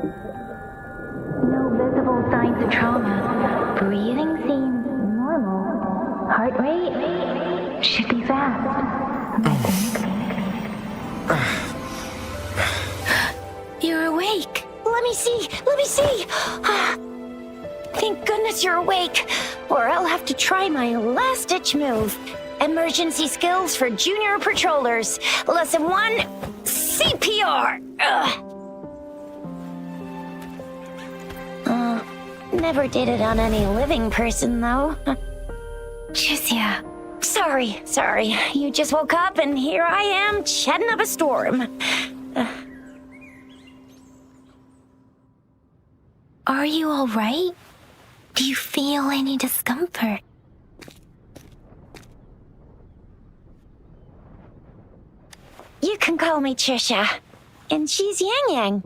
No visible signs of trauma. Breathing seems normal. Heart rate should be fast, I think. You're awake. Let me see. Thank goodness you're awake, or I'll have to try my last-ditch move. Emergency skills for junior patrollers. Lesson 1, CPR. Never did it on any living person, though. Jusia. Sorry. You just woke up, and here I am, chatting up a storm. Are you all right? Do you feel any discomfort? You can call me Trisha, and she's Yang Yang.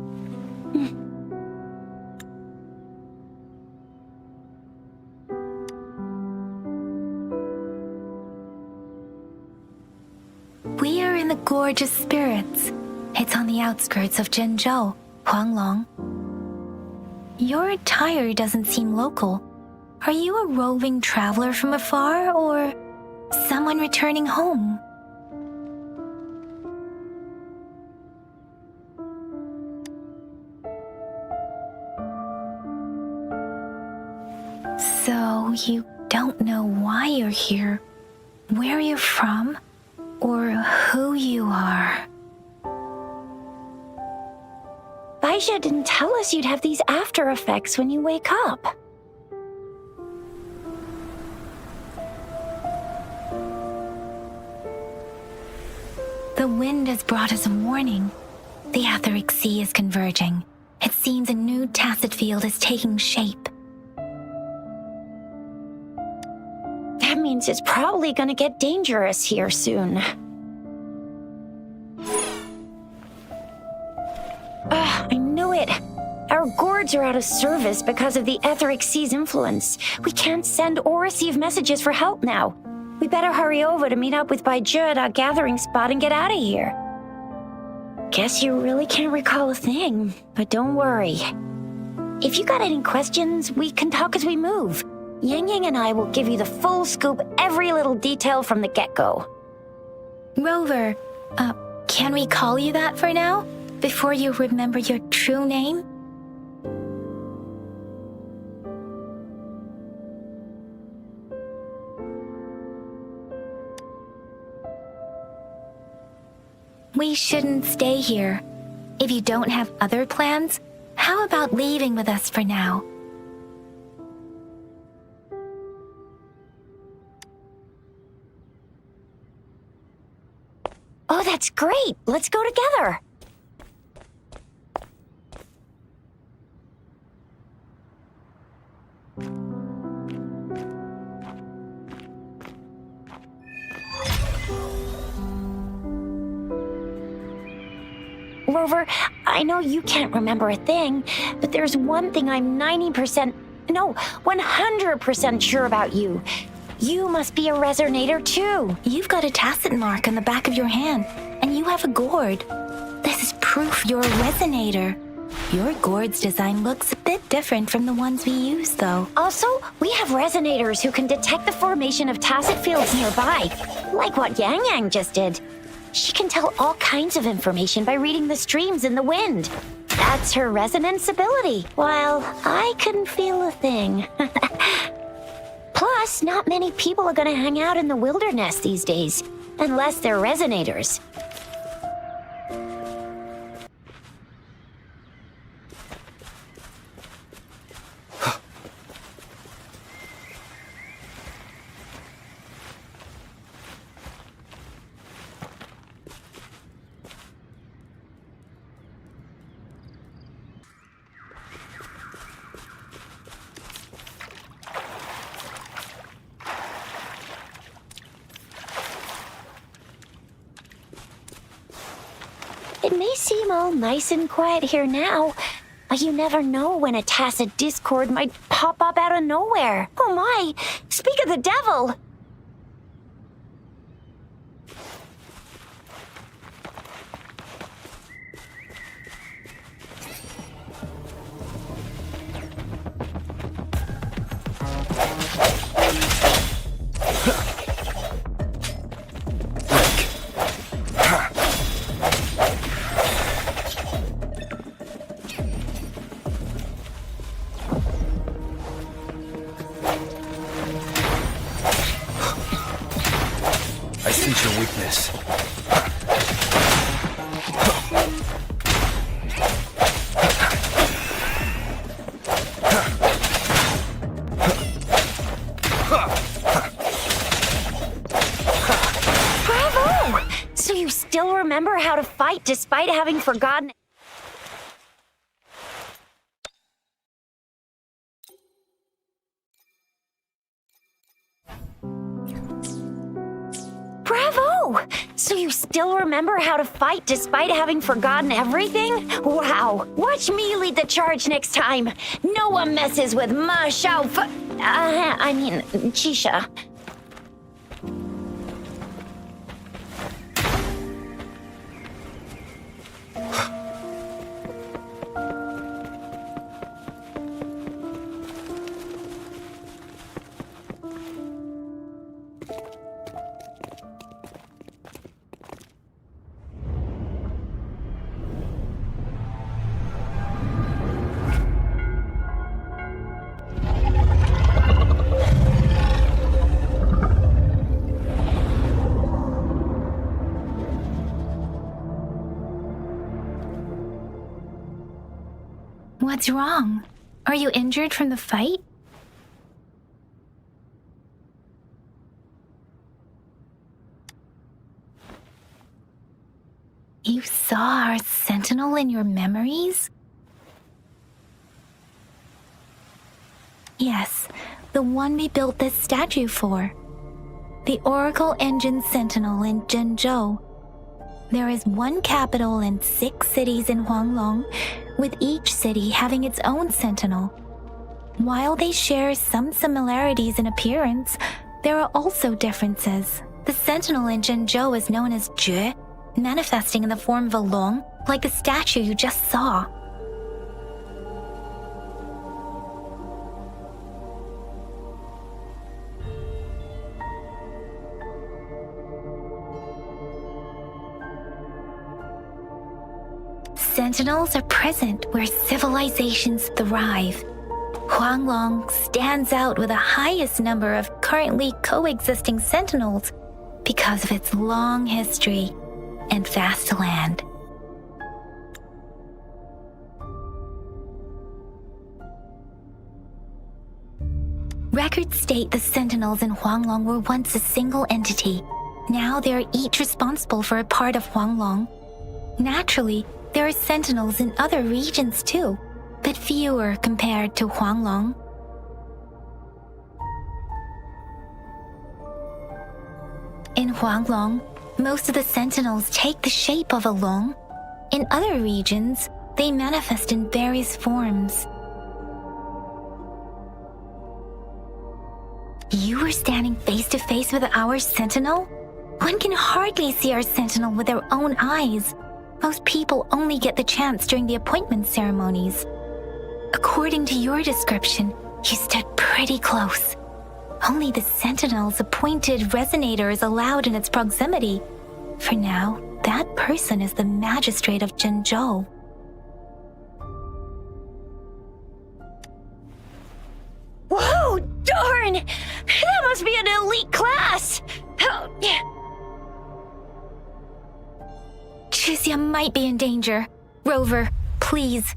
We are in the Gorgeous Spirits. It's on the outskirts of Zhenzhou, Huanglong. Your attire doesn't seem local. Are you a roving traveler from afar, or someone returning home? So you don't know why you're here, where you're from, or who you are. Baisha didn't tell us you'd have these after effects when you wake up. The wind has brought us a warning. The Etheric Sea is converging. It seems a new tacit field is taking shape. That means it's probably gonna get dangerous here soon. I knew it. Our gourds are out of service because of the Etheric Sea's influence. We can't send or receive messages for help now. We better hurry over to meet up with Baiju at our gathering spot and get out of here. Guess you really can't recall a thing, but don't worry. If you got any questions, we can talk as we move. Yang Yang and I will give you the full scoop, every little detail from the get-go. Rover, can we call you that for now? Before you remember your true name? We shouldn't stay here. If you don't have other plans, how about leaving with us for now? Oh, that's great! Let's go together! Rover, I know you can't remember a thing, but there's one thing I'm 100% sure about you. You must be a resonator too. You've got a tacit mark on the back of your hand, and you have a gourd. This is proof you're a resonator. Your gourd's design looks a bit different from the ones we use, though. Also, we have resonators who can detect the formation of tacit fields nearby, like what Yang Yang just did. She can tell all kinds of information by reading the streams in the wind. That's her resonance ability, while I couldn't feel a thing. Plus, not many people are gonna hang out in the wilderness these days, unless they're resonators. It may seem all nice and quiet here now, but you never know when a tacit discord might pop up out of nowhere. Oh my! Speak of the devil! fight despite having forgotten. Bravo! So you still remember how to fight despite having forgotten everything? Wow! Watch me lead the charge next time. No one messes with Ma Shao Chisha. What's wrong? Are you injured from the fight? You saw our sentinel in your memories? Yes, the one we built this statue for. The Oracle Engine Sentinel in Zhenzhou. There is one capital and 6 cities in Huanglong, with each city having its own sentinel. While they share some similarities in appearance, there are also differences. The sentinel in Zhenzhou is known as Jue, manifesting in the form of a long, like the statue you just saw. Sentinels are present where civilizations thrive. Huanglong stands out with the highest number of currently coexisting sentinels because of its long history and vast land. Records state the sentinels in Huanglong were once a single entity. Now they are each responsible for a part of Huanglong. Naturally, there are sentinels in other regions too, but fewer compared to Huanglong. In Huanglong, most of the sentinels take the shape of a long. In other regions, they manifest in various forms. You were standing face to face with our sentinel? One can hardly see our sentinel with their own eyes. Most people only get the chance during the appointment ceremonies. According to your description, you stood pretty close. Only the sentinel's appointed resonator is allowed in its proximity. For now, that person is the magistrate of Zhenzhou. Whoa, darn! That must be an elite class! Chixia might be in danger. Rover, please.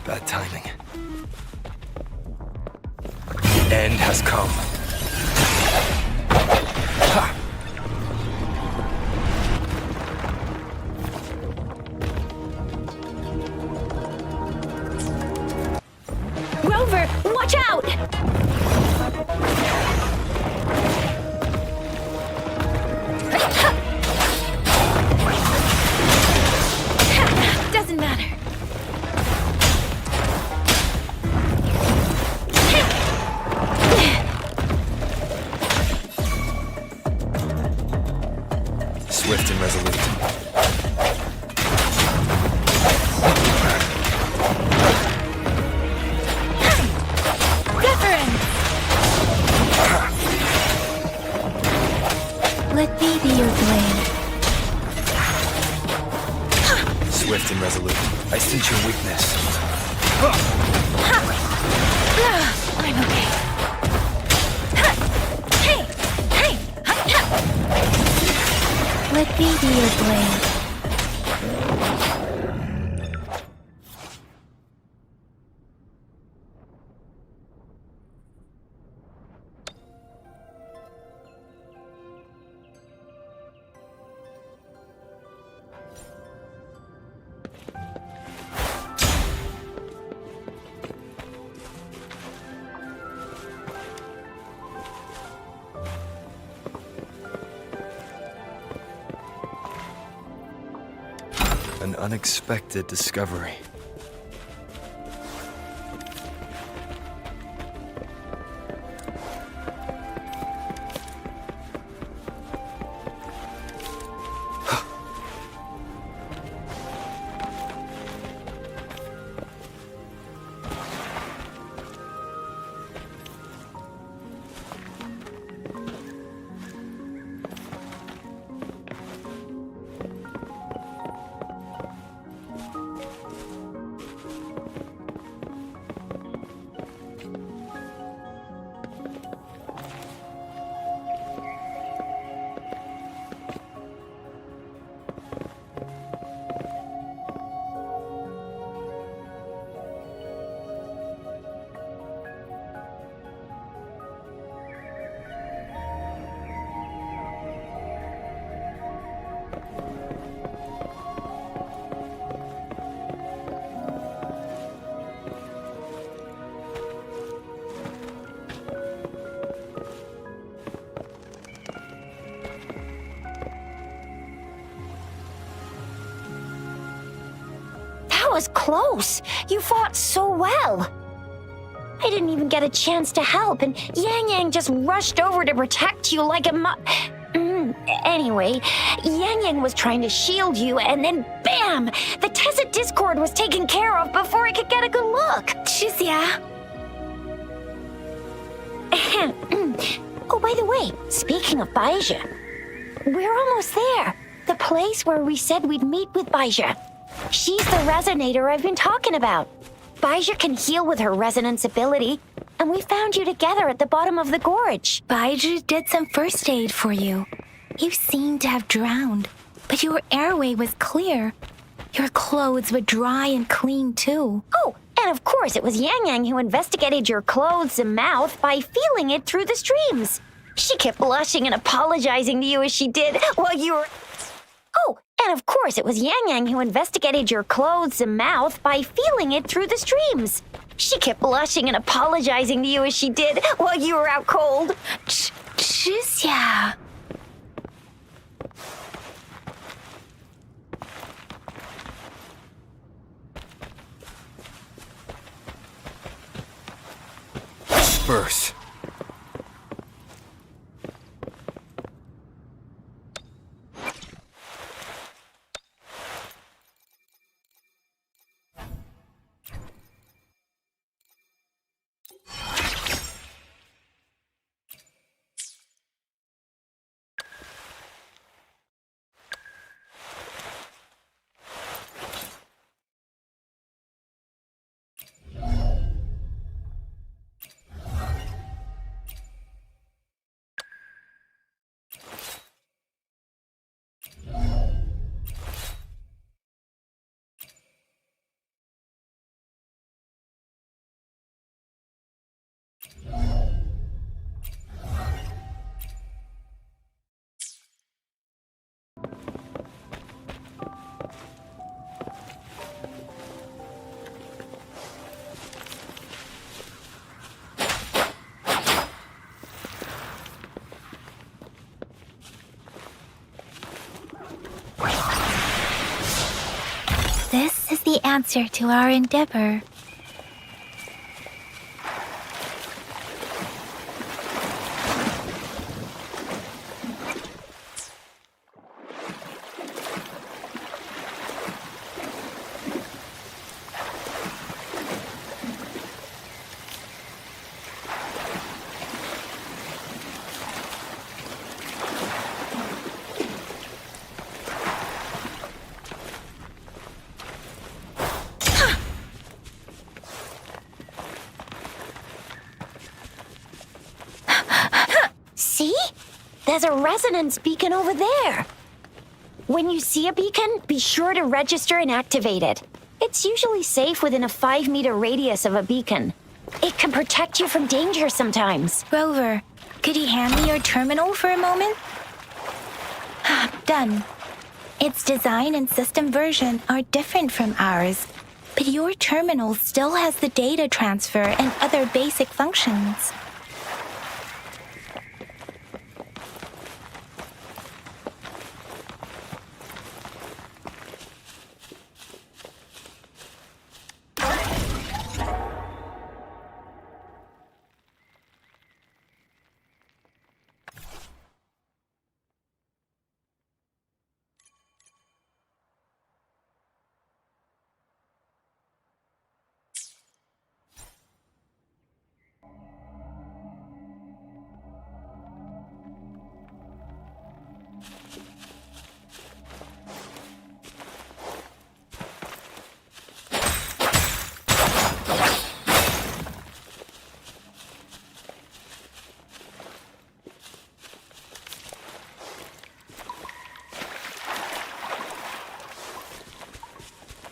Bad timing. The end has come. Ha! Rover, watch out! Doesn't matter. Swift and resolute. Let me be your blade. Swift and resolute. I sense your weakness. I'm okay. Let me be your blade. unexpected discovery. That was close. You fought so well. I didn't even get a chance to help, and Yang Yang just rushed over to protect you like a Anyway, Yang Yang was trying to shield you, and then bam! The Tessa Discord was taken care of before I could get a good look. Shizia. Oh, by the way, speaking of Baija, we're almost there. The place where we said we'd meet with Baija. She's the resonator I've been talking about. Baija can heal with her resonance ability, and we found you together at the bottom of the gorge. Baiju did some first aid for you. You seemed to have drowned, but your airway was clear. Your clothes were dry and clean too. Oh, and of course it was Yang Yang who investigated your clothes and mouth by feeling it through the streams. She kept blushing and apologizing to you as she did while you were... Oh, and of course it was Yang Yang who investigated your clothes and mouth by feeling it through the streams. She kept blushing and apologizing to you as she did while you were out cold. Shizia. Disperse. This is the answer to our endeavor. See? There's a resonance beacon over there. When you see a beacon, be sure to register and activate it. It's usually safe within a 5-meter radius of a beacon. It can protect you from danger sometimes. Rover, could you hand me your terminal for a moment? Done. Its design and system version are different from ours, but your terminal still has the data transfer and other basic functions.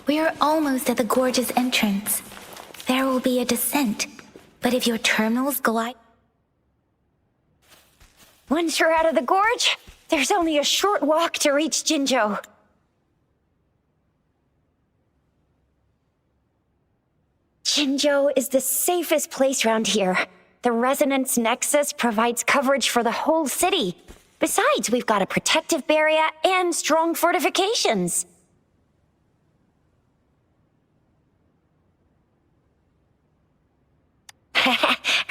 We are almost at the gorge's entrance. There will be a descent, but if your terminals glide... Once you're out of the gorge, there's only a short walk to reach Jinzhou. Jinzhou is the safest place around here. The resonance nexus provides coverage for the whole city. Besides, we've got a protective barrier and strong fortifications.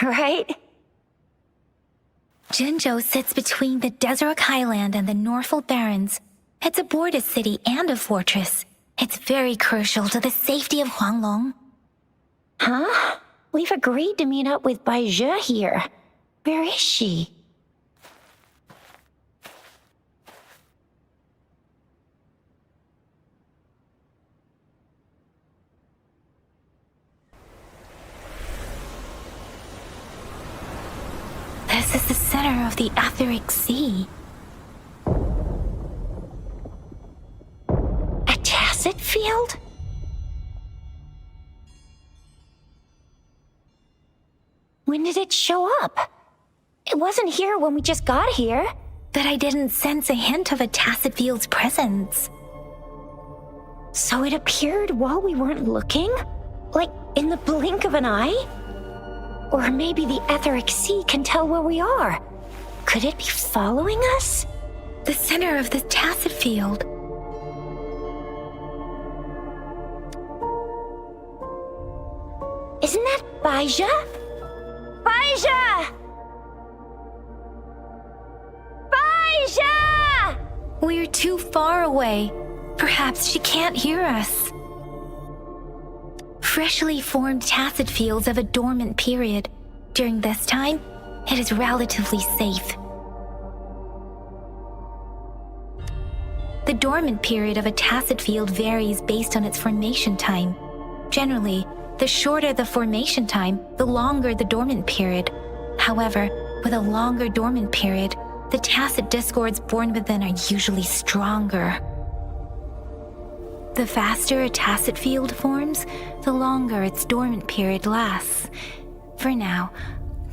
Right? Jinzhou sits between the Desert Highland and the Norfolk Barrens. It's a border city and a fortress. It's very crucial to the safety of Huanglong. Huh? We've agreed to meet up with Baizhe here. Where is she? This is the center of the Etheric Sea. A tacit field? When did it show up? It wasn't here when we just got here. But I didn't sense a hint of a tacit field's presence. So it appeared while we weren't looking? Like in the blink of an eye? Or maybe the Etheric Sea can tell where we are. Could it be following us? The center of the tacit field. Isn't that Baizhe? Baizhe! Baizhe! We're too far away. Perhaps she can't hear us. Freshly formed tacit fields have a dormant period. During this time, it is relatively safe. The dormant period of a tacit field varies based on its formation time. Generally, the shorter the formation time, the longer the dormant period. However, with a longer dormant period, the tacit discords born within are usually stronger. The faster a tacit field forms, the longer its dormant period lasts. For now,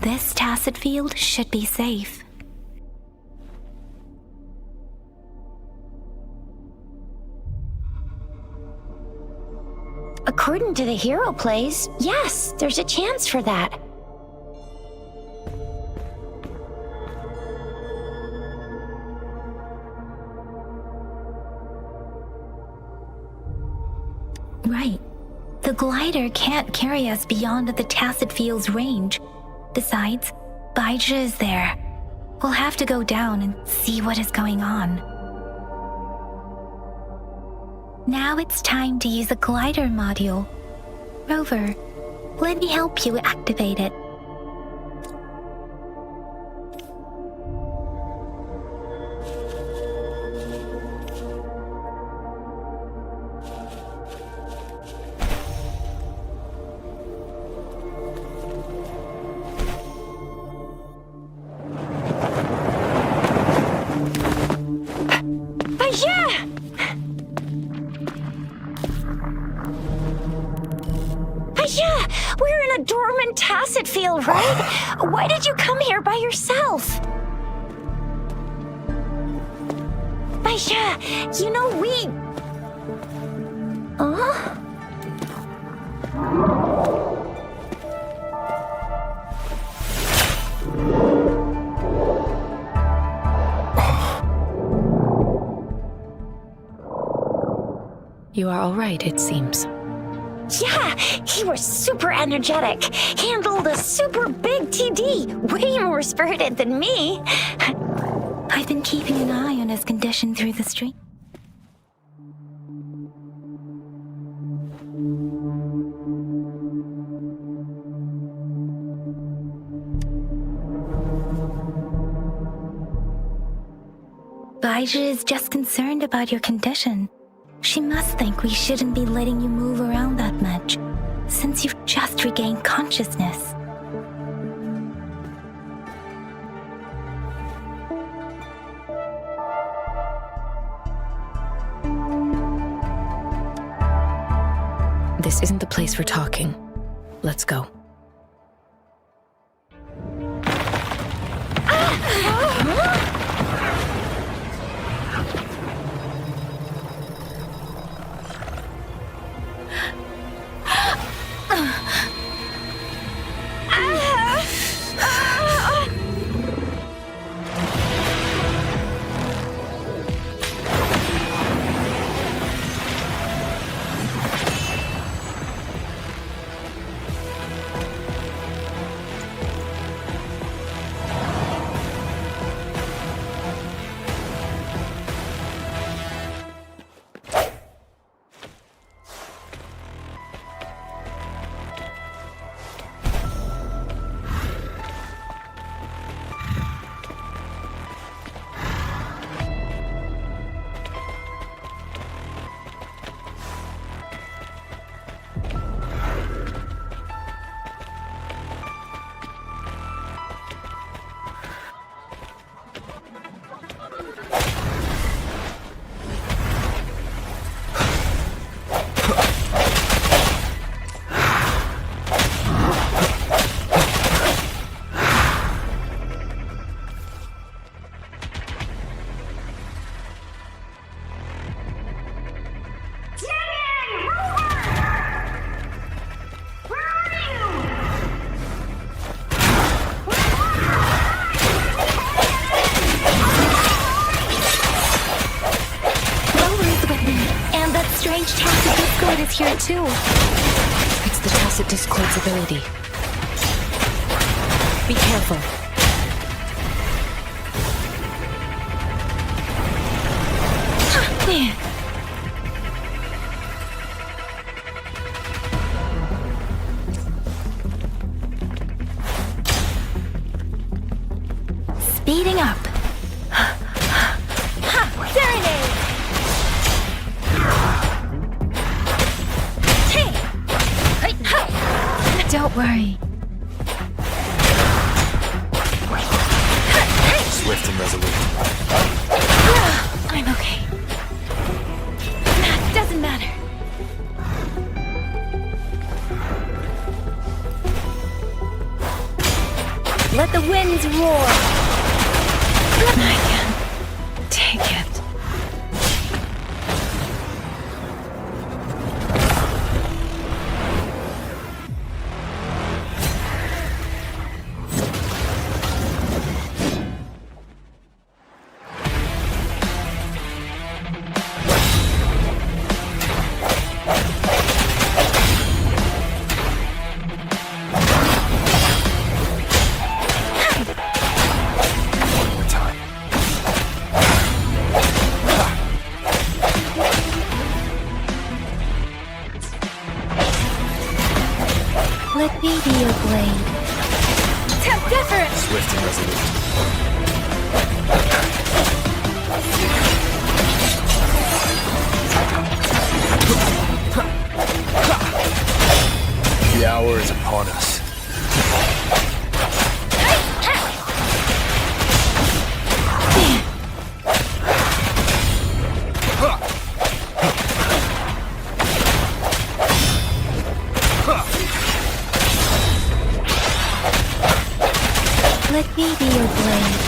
this tacit field should be safe. According to the hero plays, yes, there's a chance for that. Right. The glider can't carry us beyond the tacit field's range. Besides, Baizhe is there. We'll have to go down and see what is going on. Now it's time to use the glider module. Rover, let me help you activate it. We're in a dormant tacit field, right? Why did you come here by yourself? Baizhe, you know we... Huh? You are all right, it seems. Yeah, he was super energetic. Handled a super big TD. Way more spirited than me. I've been keeping an eye on his condition through the stream. Baizhe is just concerned about your condition. She must think we shouldn't be letting you move around that much, since you've just regained consciousness. This isn't the place for talking. Let's go. Is here too. It's the Tacit Discord's ability. Be careful. Speeding up. Serenade! Don't worry. Swift and resolute. I'm okay. That doesn't matter. Let the winds roar. I can take it. Let me be your blade. Temp different! Swift and resolute. The hour is upon us. Let me be your blade.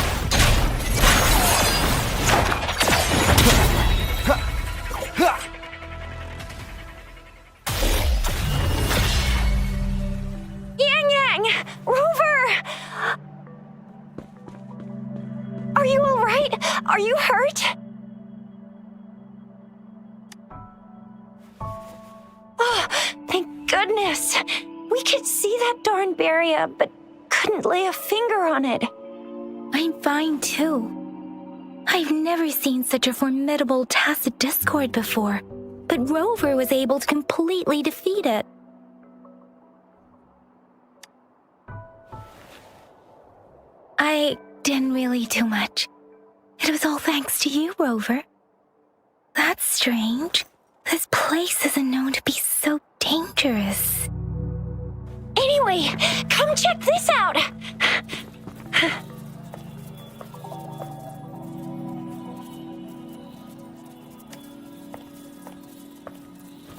Yang Yang! Rover! Are you alright? Are you hurt? Oh, thank goodness. We could see that darn barrier, but couldn't lay a finger on it. I'm fine too. I've never seen such a formidable Tacit Discord before, but Rover was able to completely defeat it. I didn't really do much. It was all thanks to you, Rover. That's strange. This place isn't known to be so dangerous. Anyway, come check this out!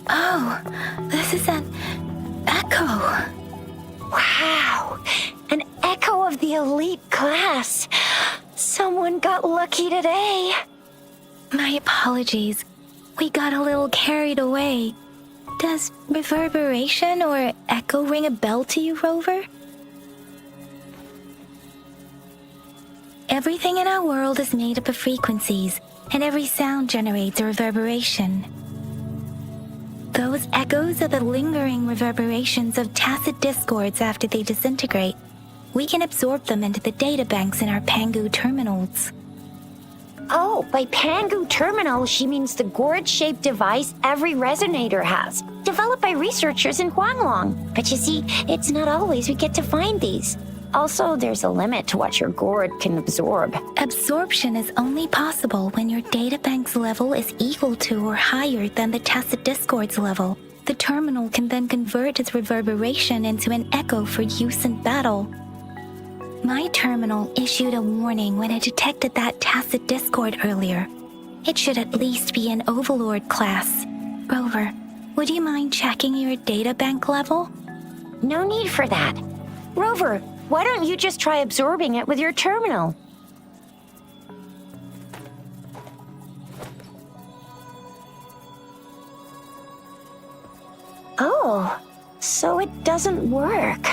Oh, this is an The elite class. Someone got lucky today. My apologies. We got a little carried away. Does reverberation or echo ring a bell to you, Rover? Everything in our world is made up of frequencies, and every sound generates a reverberation. Those echoes are the lingering reverberations of tacit discords after they disintegrate. We can absorb them into the databanks in our Pangu terminals. Oh, by Pangu terminal, she means the gourd-shaped device every resonator has, developed by researchers in Huanglong. But you see, it's not always we get to find these. Also, there's a limit to what your gourd can absorb. Absorption is only possible when your databank's level is equal to or higher than the tacit discord's level. The terminal can then convert its reverberation into an echo for use in battle. My terminal issued a warning when it detected that tacit discord earlier. It should at least be an Overlord class. Rover, would you mind checking your databank level? No need for that. Rover, why don't you just try absorbing it with your terminal? Oh, so it doesn't work.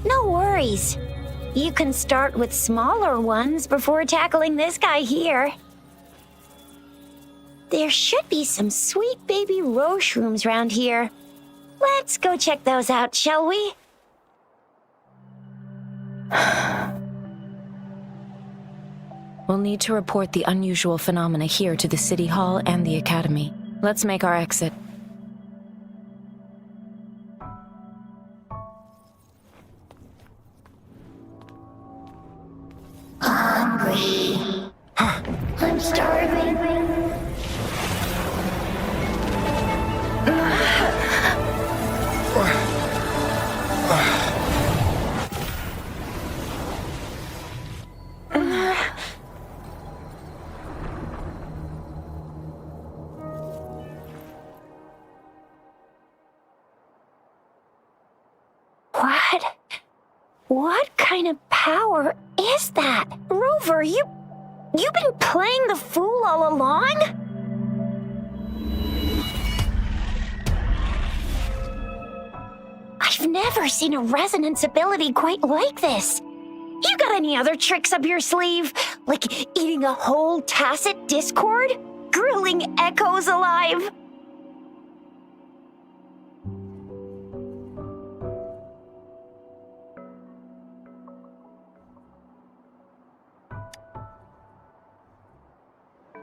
No worries. You can start with smaller ones before tackling this guy here. There should be some sweet baby Roche rooms around here. Let's go check those out, shall we? We'll need to report the unusual phenomena here to the City Hall and the Academy. Let's make our exit. Hungry. I'm starving. What kind of power is that? Rover, you've been playing the fool all along? I've never seen a resonance ability quite like this. You got any other tricks up your sleeve? Like eating a whole tacit discord? Grilling echoes alive?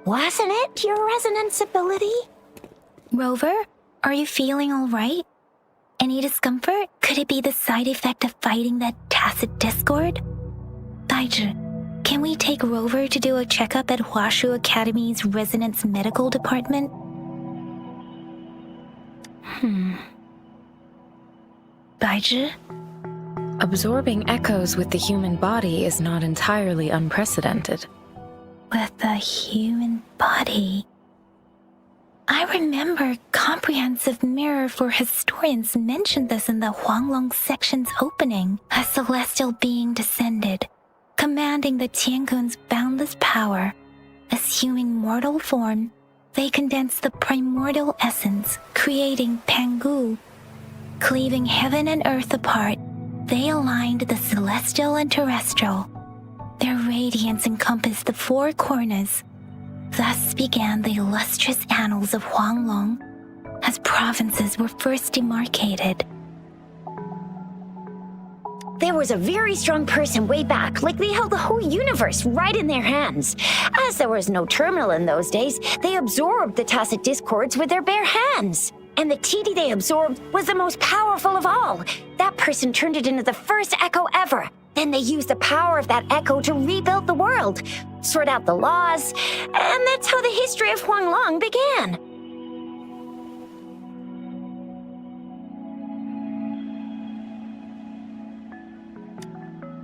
Wasn't it your resonance ability? Rover, are you feeling all right? Any discomfort? Could it be the side effect of fighting that tacit discord? Baizhi, can we take Rover to do a checkup at Huashu Academy's Resonance Medical Department? Baizhi? Absorbing echoes with the human body is not entirely unprecedented. With the human body. I remember Comprehensive Mirror for Historians mentioned this in the Huanglong section's opening. A celestial being descended, commanding the Tiankun's boundless power. Assuming mortal form, they condensed the primordial essence, creating Pangu. Cleaving heaven and earth apart, they aligned the celestial and terrestrial. Their radiance encompassed the four corners. Thus began the illustrious annals of Huanglong, as provinces were first demarcated. There was a very strong person way back, like they held the whole universe right in their hands. As there was no terminal in those days, they absorbed the tacit discords with their bare hands. And the TD they absorbed was the most powerful of all. That person turned it into the first echo ever. Then they used the power of that echo to rebuild the world, sort out the laws, and that's how the history of Huanglong began.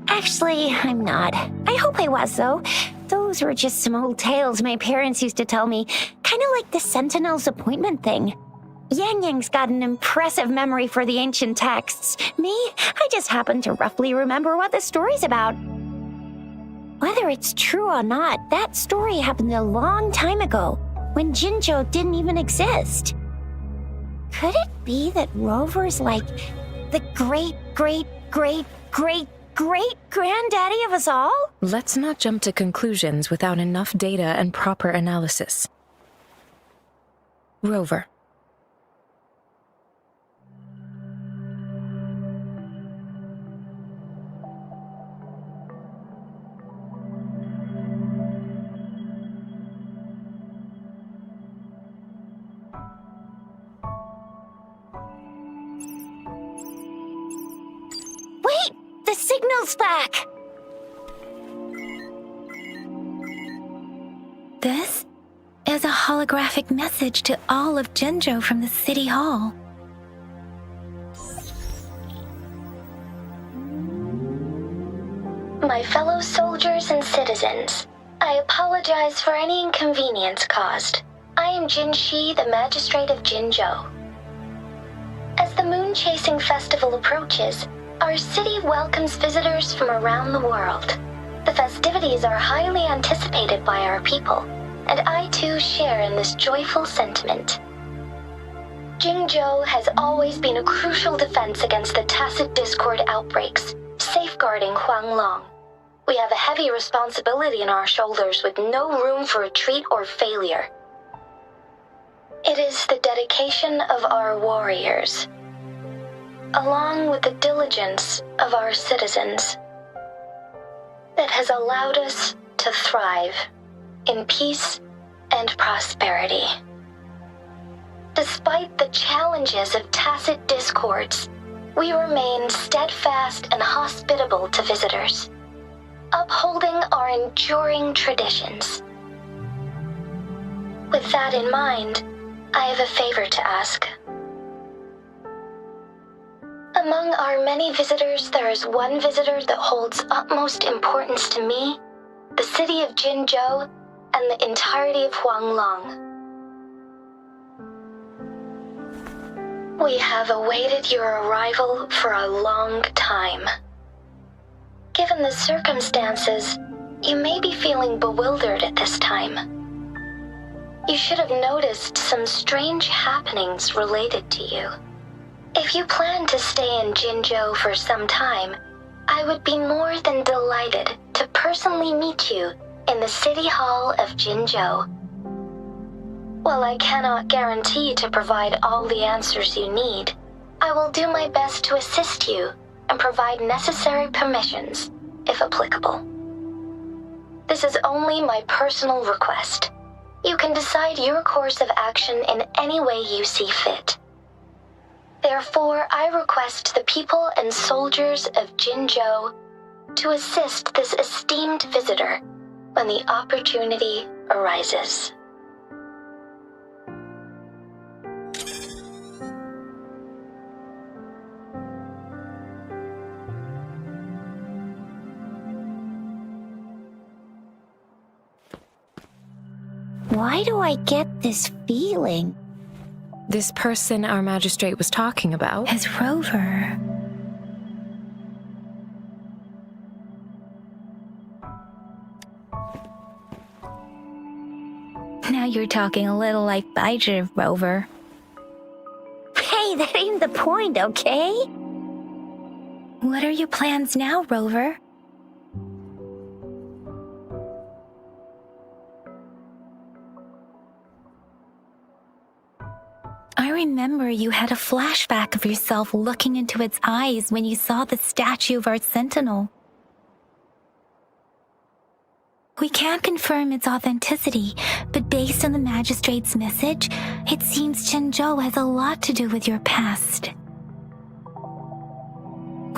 Actually, I'm not. I hope I was, though. Those were just some old tales my parents used to tell me. Kind of like the Sentinel's appointment thing. Yang Yang's got an impressive memory for the ancient texts. Me, I just happen to roughly remember what the story's about. Whether it's true or not, that story happened a long time ago, when Jinzhou didn't even exist. Could it be that Rover's like the great-great-great-great-great-granddaddy of us all? Let's not jump to conclusions without enough data and proper analysis. Rover. Wait! The signal's back! This is a holographic message to all of Zhenzhou from the City Hall. My fellow soldiers and citizens, I apologize for any inconvenience caused. I am Jin Shi, the Magistrate of Jinzhou. As the Moon-Chasing Festival approaches, our city welcomes visitors from around the world. The festivities are highly anticipated by our people, and I too share in this joyful sentiment. Jinzhou has always been a crucial defense against the tacit discord outbreaks, safeguarding Huanglong. We have a heavy responsibility on our shoulders with no room for retreat or failure. It is the dedication of our warriors, along with the diligence of our citizens, that has allowed us to thrive in peace and prosperity. Despite the challenges of tacit discords, we remain steadfast and hospitable to visitors, upholding our enduring traditions. With that in mind, I have a favor to ask. Among our many visitors, there is one visitor that holds utmost importance to me, the city of Jinzhou, and the entirety of Huanglong. We have awaited your arrival for a long time. Given the circumstances, you may be feeling bewildered at this time. You should have noticed some strange happenings related to you. If you plan to stay in Jinzhou for some time, I would be more than delighted to personally meet you in the City Hall of Jinzhou. While I cannot guarantee to provide all the answers you need, I will do my best to assist you and provide necessary permissions, if applicable. This is only my personal request. You can decide your course of action in any way you see fit. Therefore, I request the people and soldiers of Jinzhou to assist this esteemed visitor when the opportunity arises. Why do I get this feeling? This person our magistrate was talking about? Is Rover. Now you're talking a little like Baizhi, Rover. Hey, that ain't the point, okay? What are your plans now, Rover? I remember you had a flashback of yourself looking into its eyes when you saw the statue of our sentinel. We can't confirm its authenticity, but based on the magistrate's message, it seems Zhenzhou has a lot to do with your past.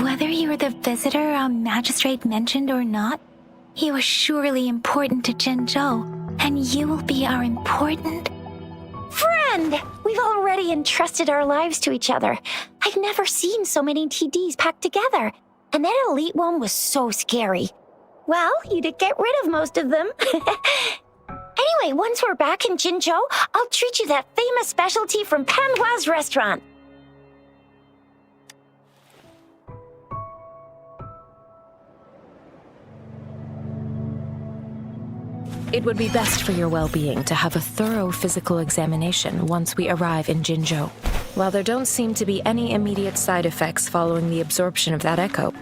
Whether you're the visitor our magistrate mentioned or not, you are surely important to Zhenzhou, and you will be our important Friend! We've already entrusted our lives to each other. I've never seen so many TDs packed together, and that elite one was so scary. Well, you did get rid of most of them. Anyway, once we're back in Jinzhou, I'll treat you that famous specialty from Panhua's restaurant. It would be best for your well-being to have a thorough physical examination once we arrive in Jinzhou. While there don't seem to be any immediate side effects following the absorption of that echo,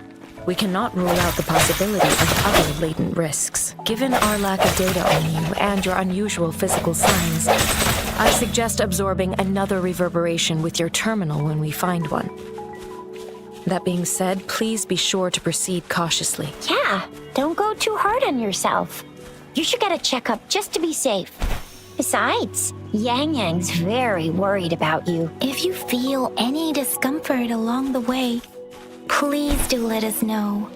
we cannot rule out the possibility of other latent risks. Given our lack of data on you and your unusual physical signs, I suggest absorbing another reverberation with your terminal when we find one. That being said, please be sure to proceed cautiously. Yeah, don't go too hard on yourself. You should get a checkup just to be safe. Besides, Yang Yang's very worried about you. If you feel any discomfort along the way, please do let us know.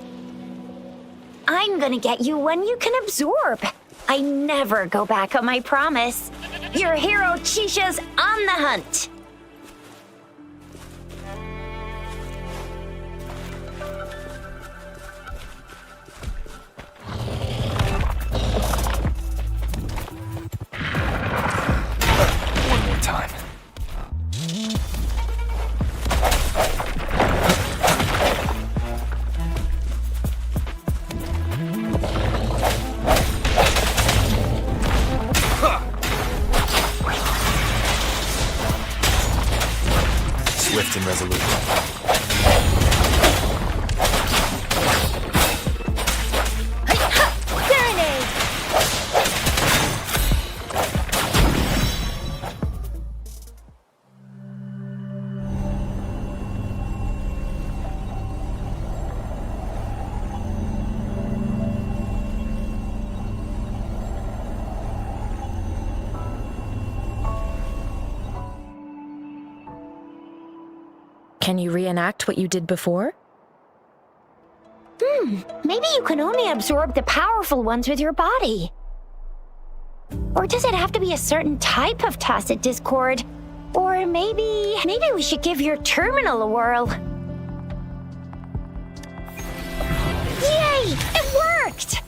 I'm gonna get you one you can absorb. I never go back on my promise. Your hero Chisha's on the hunt. One more time. Swift and resolute. Can you reenact what you did before? Maybe you can only absorb the powerful ones with your body. Or does it have to be a certain type of tacit discord? Or maybe we should give your terminal a whirl. Yay! It worked!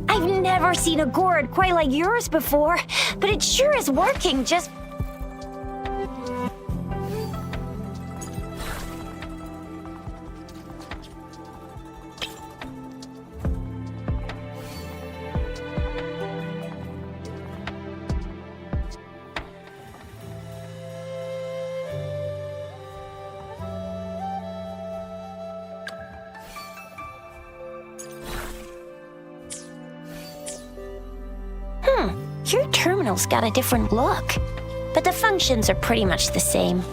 I've never seen a gourd quite like yours before, but it sure is working just... Your terminal's got a different look, but the functions are pretty much the same.